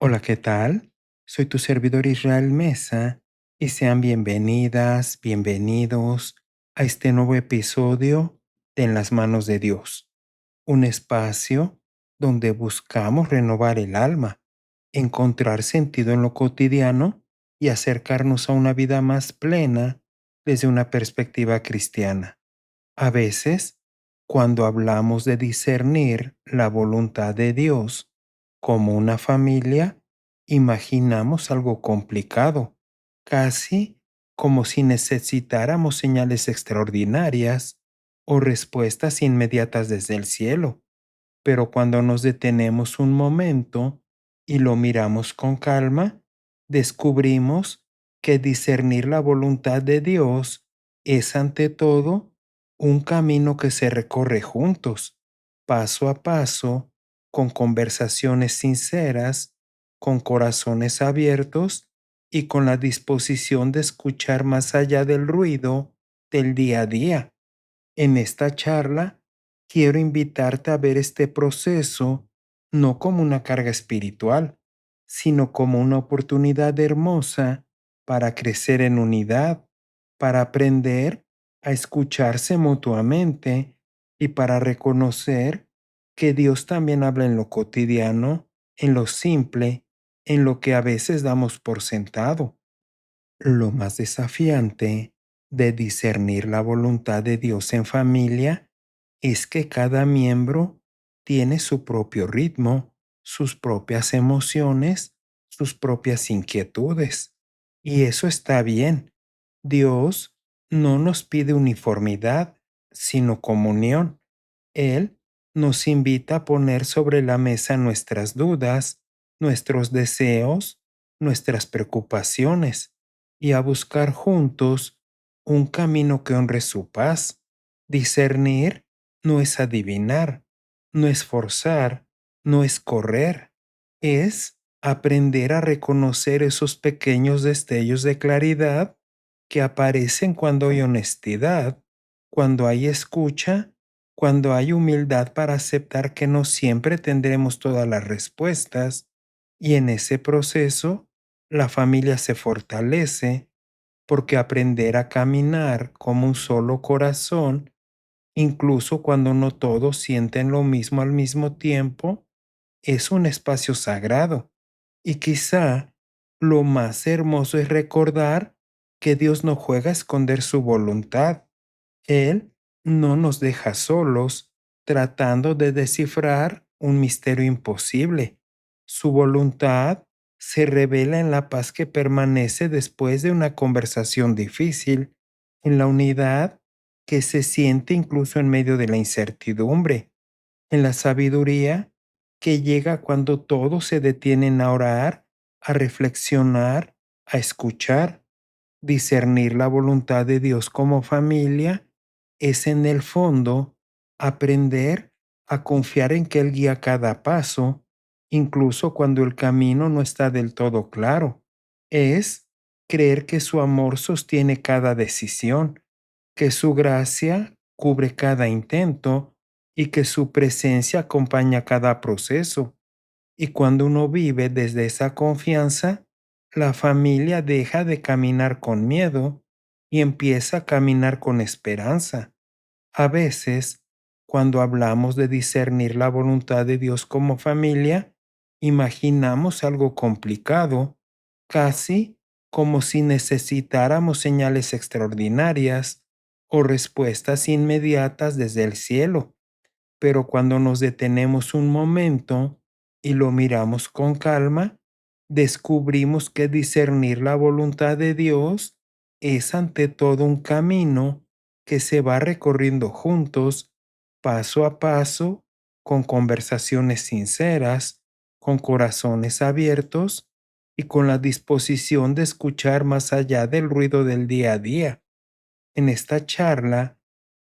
Hola, ¿qué tal? Soy tu servidor Israel Mesa y sean bienvenidas, bienvenidos a este nuevo episodio de En las manos de Dios, un espacio donde buscamos renovar el alma, encontrar sentido en lo cotidiano y acercarnos a una vida más plena desde una perspectiva cristiana. A veces, cuando hablamos de discernir la voluntad de Dios como una familia, imaginamos algo complicado, casi como si necesitáramos señales extraordinarias o respuestas inmediatas desde el cielo. Pero cuando nos detenemos un momento y lo miramos con calma, descubrimos que discernir la voluntad de Dios es ante todo un camino que se recorre juntos, paso a paso, con conversaciones sinceras, con corazones abiertos y con la disposición de escuchar más allá del ruido del día a día. En esta charla, quiero invitarte a ver este proceso no como una carga espiritual, sino como una oportunidad hermosa para crecer en unidad, para aprender a escucharse mutuamente y para reconocer que Dios también habla en lo cotidiano, en lo simple, en lo que a veces damos por sentado. Lo más desafiante de discernir la voluntad de Dios en familia es que cada miembro tiene su propio ritmo, sus propias emociones, sus propias inquietudes. Y eso está bien. Dios no nos pide uniformidad, sino comunión. Él nos invita a poner sobre la mesa nuestras dudas, nuestros deseos, nuestras preocupaciones y a buscar juntos un camino que honre su paz. Discernir no es adivinar, no es forzar, no es correr, es aprender a reconocer esos pequeños destellos de claridad que aparecen cuando hay honestidad, cuando hay escucha, cuando hay humildad para aceptar que no siempre tendremos todas las respuestas, y en ese proceso la familia se fortalece porque aprender a caminar como un solo corazón, incluso cuando no todos sienten lo mismo al mismo tiempo, es un espacio sagrado. Y quizá lo más hermoso es recordar que Dios no juega a esconder su voluntad. Él no nos deja solos tratando de descifrar un misterio imposible. Su voluntad se revela en la paz que permanece después de una conversación difícil, en la unidad que se siente incluso en medio de la incertidumbre, en la sabiduría que llega cuando todos se detienen a orar, a reflexionar, a escuchar. Discernir la voluntad de Dios como familia es en el fondo aprender a confiar en que Él guía cada paso, incluso cuando el camino no está del todo claro. Es creer que su amor sostiene cada decisión, que su gracia cubre cada intento y que su presencia acompaña cada proceso. Y cuando uno vive desde esa confianza, la familia deja de caminar con miedo y empieza a caminar con esperanza. A veces, cuando hablamos de discernir la voluntad de Dios como familia, imaginamos algo complicado, casi como si necesitáramos señales extraordinarias o respuestas inmediatas desde el cielo. Pero cuando nos detenemos un momento y lo miramos con calma, descubrimos que discernir la voluntad de Dios es ante todo un camino que se va recorriendo juntos, paso a paso, con conversaciones sinceras, con corazones abiertos y con la disposición de escuchar más allá del ruido del día a día. En esta charla,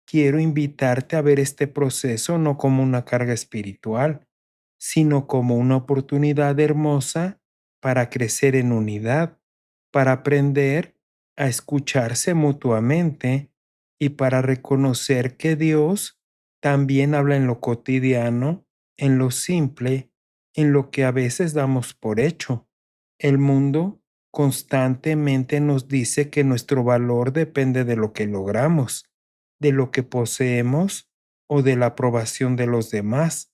quiero invitarte a ver este proceso no como una carga espiritual, sino como una oportunidad hermosa para crecer en unidad, para aprender a escucharse mutuamente y para reconocer que Dios también habla en lo cotidiano, en lo simple, en lo que a veces damos por hecho. El mundo constantemente nos dice que nuestro valor depende de lo que logramos, de lo que poseemos o de la aprobación de los demás.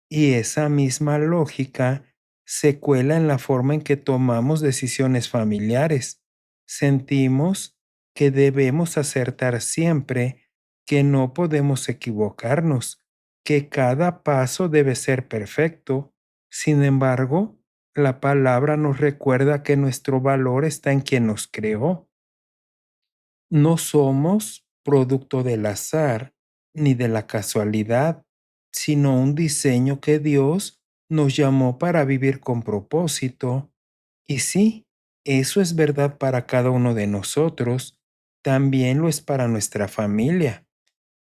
Y esa misma lógica se cuela en la forma en que tomamos decisiones familiares. Sentimos que debemos acertar siempre, que no podemos equivocarnos, que cada paso debe ser perfecto. Sin embargo, la palabra nos recuerda que nuestro valor está en quien nos creó. No somos producto del azar ni de la casualidad, sino un diseño que Dios nos llamó para vivir con propósito. Y sí, eso es verdad para cada uno de nosotros, también lo es para nuestra familia.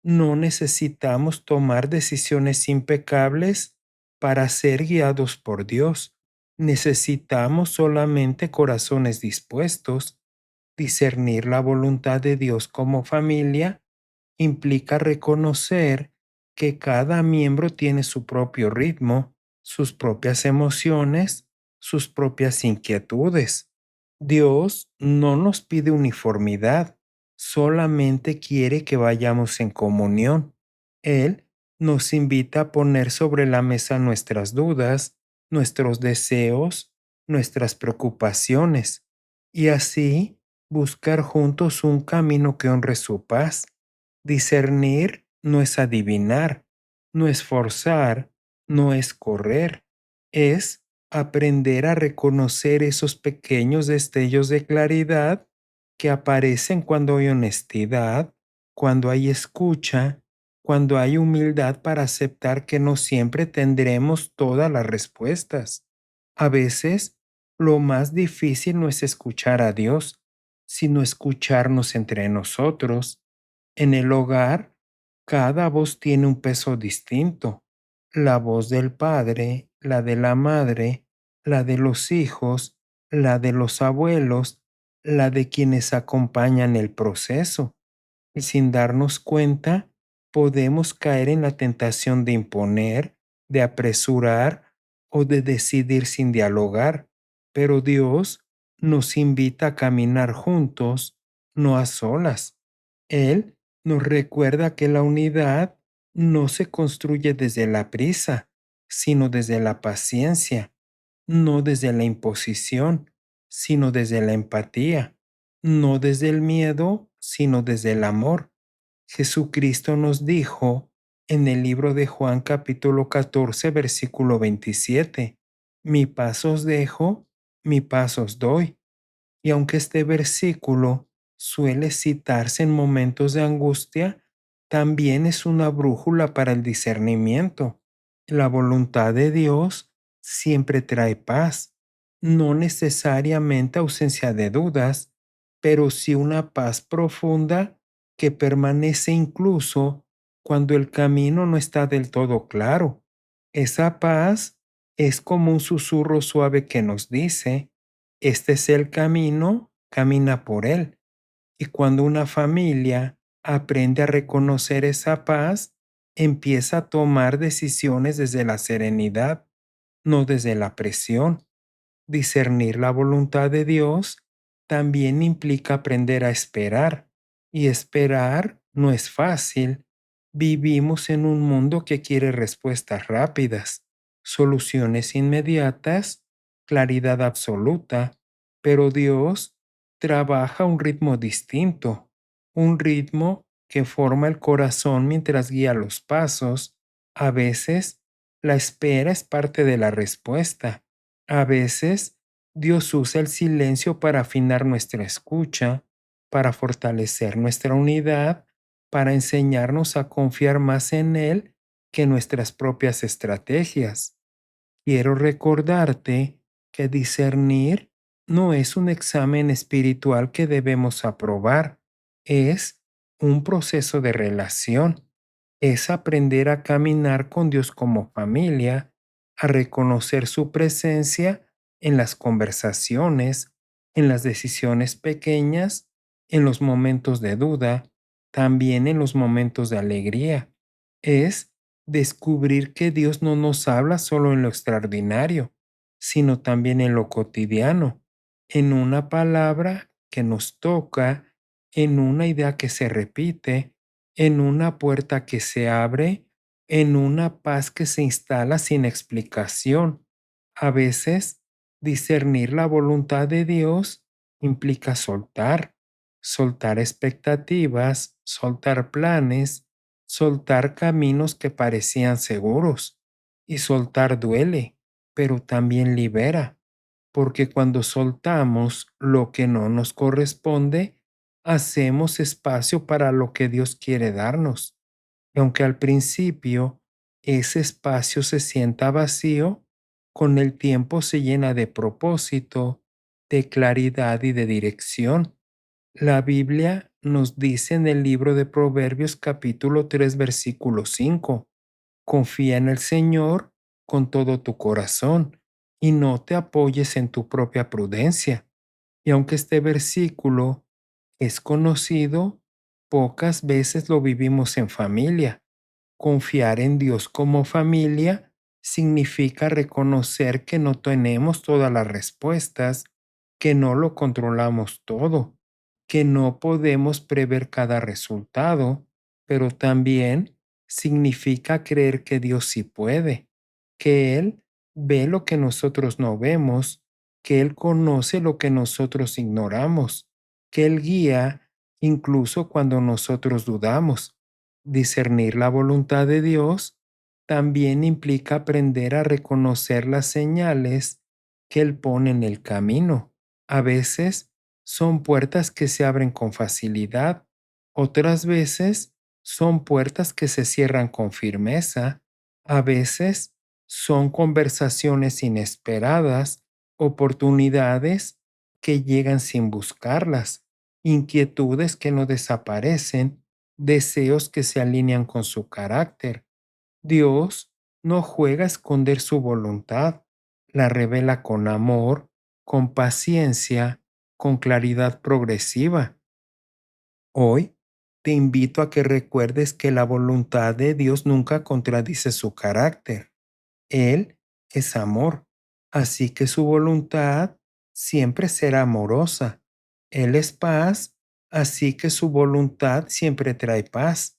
No necesitamos tomar decisiones impecables para ser guiados por Dios. Necesitamos solamente corazones dispuestos. Discernir la voluntad de Dios como familia implica reconocer que cada miembro tiene su propio ritmo, sus propias emociones, sus propias inquietudes. Dios no nos pide uniformidad, solamente quiere que vayamos en comunión. Él nos invita a poner sobre la mesa nuestras dudas, nuestros deseos, nuestras preocupaciones, y así buscar juntos un camino que honre su paz. Discernir no es adivinar, no es forzar, no es correr, es aprender a reconocer esos pequeños destellos de claridad que aparecen cuando hay honestidad, cuando hay escucha, cuando hay humildad para aceptar que no siempre tendremos todas las respuestas. A veces, lo más difícil no es escuchar a Dios, sino escucharnos entre nosotros. En el hogar, cada voz tiene un peso distinto. La voz del padre, la de la madre, la de los hijos, la de los abuelos, la de quienes acompañan el proceso. Y sin darnos cuenta, podemos caer en la tentación de imponer, de apresurar o de decidir sin dialogar. Pero Dios nos invita a caminar juntos, no a solas. Él nos recuerda que la unidad no se construye desde la prisa, sino desde la paciencia, no desde la imposición, sino desde la empatía, no desde el miedo, sino desde el amor. Jesucristo nos dijo en el libro de Juan capítulo 14 versículo 27, mi paz os dejo, mi paz os doy. Y aunque este versículo suele citarse en momentos de angustia, también es una brújula para el discernimiento. La voluntad de Dios siempre trae paz, no necesariamente ausencia de dudas, pero sí una paz profunda que permanece incluso cuando el camino no está del todo claro. Esa paz es como un susurro suave que nos dice, este es el camino, camina por él. Y cuando una familia aprende a reconocer esa paz, empieza a tomar decisiones desde la serenidad, no desde la presión. Discernir la voluntad de Dios también implica aprender a esperar. Y esperar no es fácil. Vivimos en un mundo que quiere respuestas rápidas, soluciones inmediatas, claridad absoluta, pero Dios trabaja a un ritmo distinto, un ritmo que forma el corazón mientras guía los pasos. A veces, la espera es parte de la respuesta. A veces, Dios usa el silencio para afinar nuestra escucha, para fortalecer nuestra unidad, para enseñarnos a confiar más en Él que en nuestras propias estrategias. Quiero recordarte que discernir no es un examen espiritual que debemos aprobar, es un proceso de relación. Es aprender a caminar con Dios como familia, a reconocer su presencia en las conversaciones, en las decisiones pequeñas, en los momentos de duda, también en los momentos de alegría. Es descubrir que Dios no nos habla solo en lo extraordinario, sino también en lo cotidiano, en una palabra que nos toca, en una idea que se repite, en una puerta que se abre, en una paz que se instala sin explicación. A veces, discernir la voluntad de Dios implica soltar expectativas, soltar planes, soltar caminos que parecían seguros. Y soltar duele, pero también libera, porque cuando soltamos lo que no nos corresponde, hacemos espacio para lo que Dios quiere darnos. Y aunque al principio ese espacio se sienta vacío, con el tiempo se llena de propósito, de claridad y de dirección. La Biblia nos dice en el libro de Proverbios capítulo 3 versículo 5: confía en el Señor con todo tu corazón y no te apoyes en tu propia prudencia. Y aunque este versículo es conocido, pocas veces lo vivimos en familia. Confiar en Dios como familia significa reconocer que no tenemos todas las respuestas, que no lo controlamos todo, que no podemos prever cada resultado, pero también significa creer que Dios sí puede, que Él ve lo que nosotros no vemos, que Él conoce lo que nosotros ignoramos, que Él guía incluso cuando nosotros dudamos. Discernir la voluntad de Dios también implica aprender a reconocer las señales que Él pone en el camino. A veces son puertas que se abren con facilidad, otras veces son puertas que se cierran con firmeza, a veces son conversaciones inesperadas, oportunidades que llegan sin buscarlas, inquietudes que no desaparecen, deseos que se alinean con su carácter. Dios no juega a esconder su voluntad, la revela con amor, con paciencia, con claridad progresiva. Hoy te invito a que recuerdes que la voluntad de Dios nunca contradice su carácter. Él es amor, así que su voluntad siempre será amorosa. Él es paz, así que su voluntad siempre trae paz.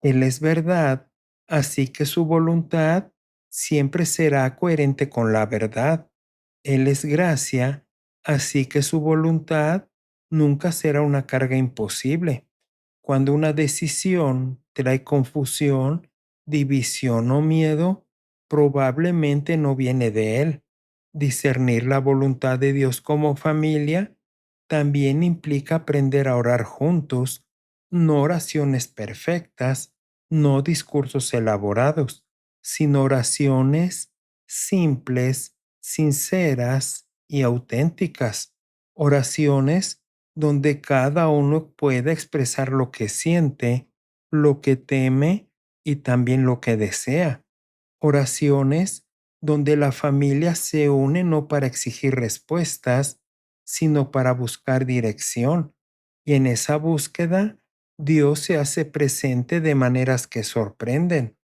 Él es verdad, así que su voluntad siempre será coherente con la verdad. Él es gracia, así que su voluntad nunca será una carga imposible. Cuando una decisión trae confusión, división o miedo, probablemente no viene de Él. Discernir la voluntad de Dios como familia también implica aprender a orar juntos, no oraciones perfectas, no discursos elaborados, sino oraciones simples, sinceras y auténticas. Oraciones donde cada uno pueda expresar lo que siente, lo que teme y también lo que desea. Oraciones donde la familia se une no para exigir respuestas, sino para buscar dirección. Y en esa búsqueda, Dios se hace presente de maneras que sorprenden.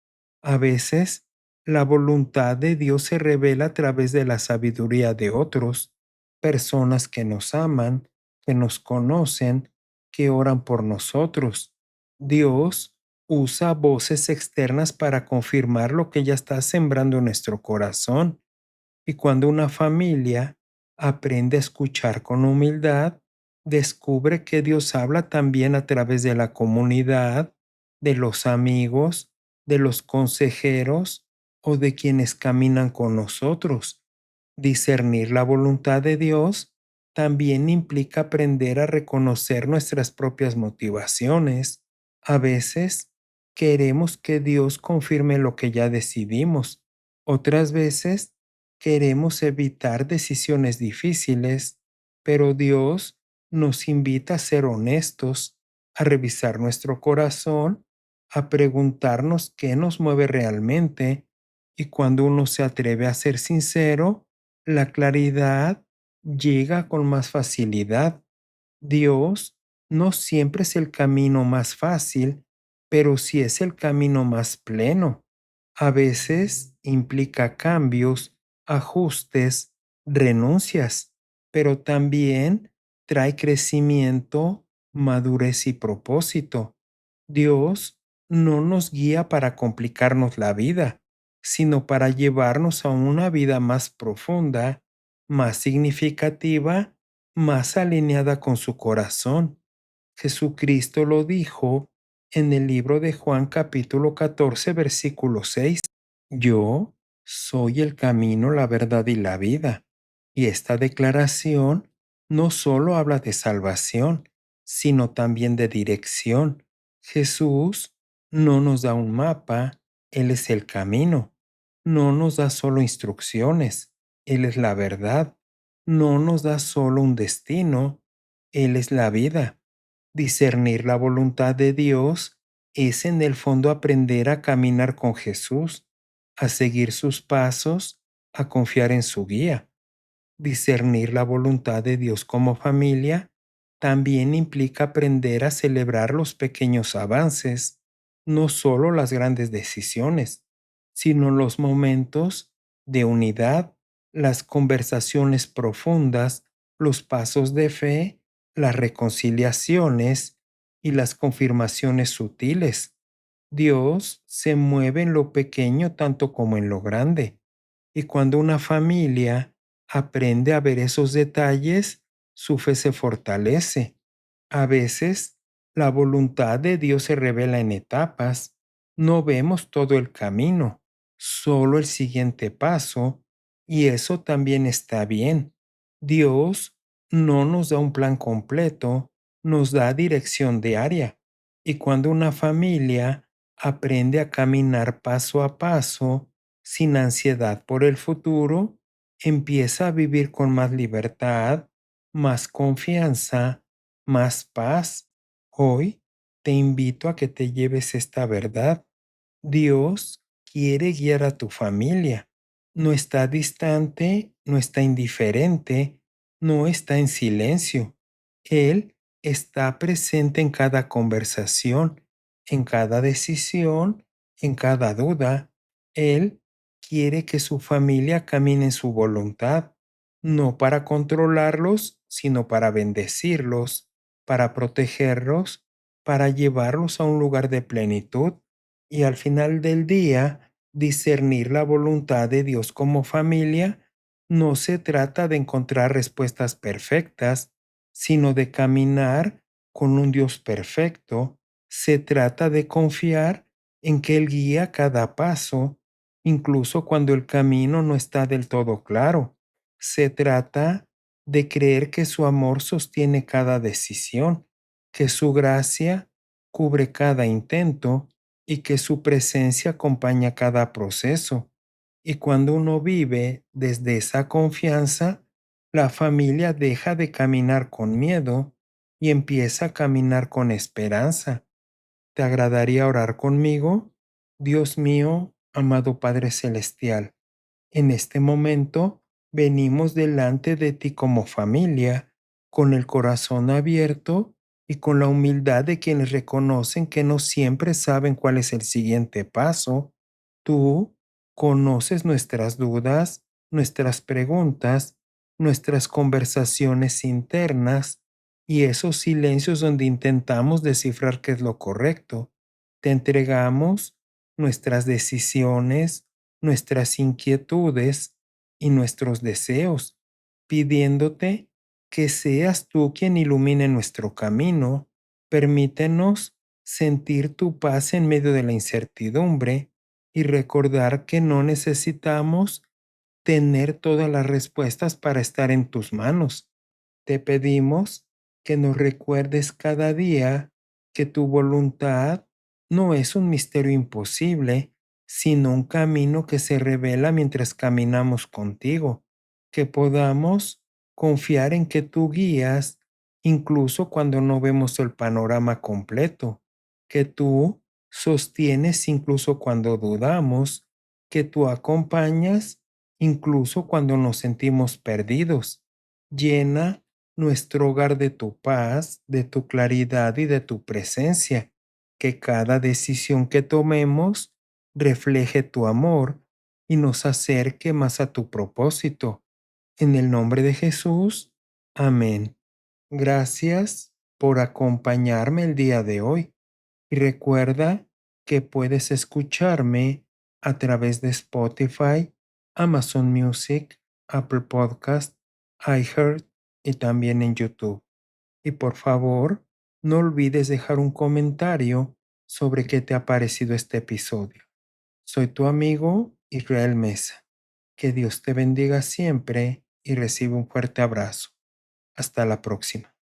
A veces, la voluntad de Dios se revela a través de la sabiduría de otros, personas que nos aman, que nos conocen, que oran por nosotros. Dios usa voces externas para confirmar lo que ya está sembrando en nuestro corazón. Y cuando una familia aprende a escuchar con humildad, descubre que Dios habla también a través de la comunidad, de los amigos, de los consejeros o de quienes caminan con nosotros. Discernir la voluntad de Dios también implica aprender a reconocer nuestras propias motivaciones. A veces queremos que Dios confirme lo que ya decidimos. Otras veces queremos evitar decisiones difíciles, pero Dios nos invita a ser honestos, a revisar nuestro corazón, a preguntarnos qué nos mueve realmente, y cuando uno se atreve a ser sincero, la claridad llega con más facilidad. Dios no siempre es el camino más fácil, pero sí es el camino más pleno. A veces implica cambios, ajustes, renuncias, pero también trae crecimiento, madurez y propósito. Dios no nos guía para complicarnos la vida, sino para llevarnos a una vida más profunda, más significativa, más alineada con su corazón. Jesucristo lo dijo en el libro de Juan capítulo 14 versículo 6. Yo soy el camino, la verdad y la vida. Y esta declaración no solo habla de salvación, sino también de dirección. Jesús no nos da un mapa, Él es el camino. No nos da solo instrucciones, Él es la verdad. No nos da solo un destino, Él es la vida. Discernir la voluntad de Dios es en el fondo aprender a caminar con Jesús, a seguir sus pasos, a confiar en su guía. Discernir la voluntad de Dios como familia también implica aprender a celebrar los pequeños avances, no solo las grandes decisiones, sino los momentos de unidad, las conversaciones profundas, los pasos de fe, las reconciliaciones y las confirmaciones sutiles. Dios se mueve en lo pequeño tanto como en lo grande. Y cuando una familia aprende a ver esos detalles, su fe se fortalece. A veces, la voluntad de Dios se revela en etapas. No vemos todo el camino, solo el siguiente paso, y eso también está bien. Dios no nos da un plan completo, nos da dirección diaria. Y cuando una familia aprende a caminar paso a paso, sin ansiedad por el futuro, empieza a vivir con más libertad, más confianza, más paz. Hoy te invito a que te lleves esta verdad. Dios quiere guiar a tu familia. No está distante, no está indiferente, no está en silencio. Él está presente en cada conversación, en cada decisión, en cada duda. Él quiere que su familia camine en su voluntad, no para controlarlos, sino para bendecirlos, para protegerlos, para llevarlos a un lugar de plenitud y al final del día discernir la voluntad de Dios como familia. No se trata de encontrar respuestas perfectas, sino de caminar con un Dios perfecto. Se trata de confiar en que Él guía cada paso, incluso cuando el camino no está del todo claro. Se trata de creer que su amor sostiene cada decisión, que su gracia cubre cada intento y que su presencia acompaña cada proceso. Y cuando uno vive desde esa confianza, la familia deja de caminar con miedo y empieza a caminar con esperanza. ¿Te agradaría orar conmigo? Dios mío, amado Padre Celestial, en este momento venimos delante de ti como familia, con el corazón abierto y con la humildad de quienes reconocen que no siempre saben cuál es el siguiente paso. Tú conoces nuestras dudas, nuestras preguntas, nuestras conversaciones internas y esos silencios donde intentamos descifrar qué es lo correcto. Te entregamos nuestras decisiones, nuestras inquietudes y nuestros deseos, pidiéndote que seas tú quien ilumine nuestro camino. Permítenos sentir tu paz en medio de la incertidumbre y recordar que no necesitamos tener todas las respuestas para estar en tus manos. Te pedimos que nos recuerdes cada día que tu voluntad no es un misterio imposible, sino un camino que se revela mientras caminamos contigo, que podamos confiar en que tú guías incluso cuando no vemos el panorama completo, que tú sostienes incluso cuando dudamos, que tú acompañas incluso cuando nos sentimos perdidos. Llena nuestro hogar de tu paz, de tu claridad y de tu presencia, que cada decisión que tomemos refleje tu amor y nos acerque más a tu propósito. En el nombre de Jesús. Amén. Gracias por acompañarme el día de hoy. Y recuerda que puedes escucharme a través de Spotify, Amazon Music, Apple Podcast, iHeart y también en YouTube. Y por favor, no olvides dejar un comentario sobre qué te ha parecido este episodio. Soy tu amigo Israel Mesa. Que Dios te bendiga siempre y recibe un fuerte abrazo. Hasta la próxima.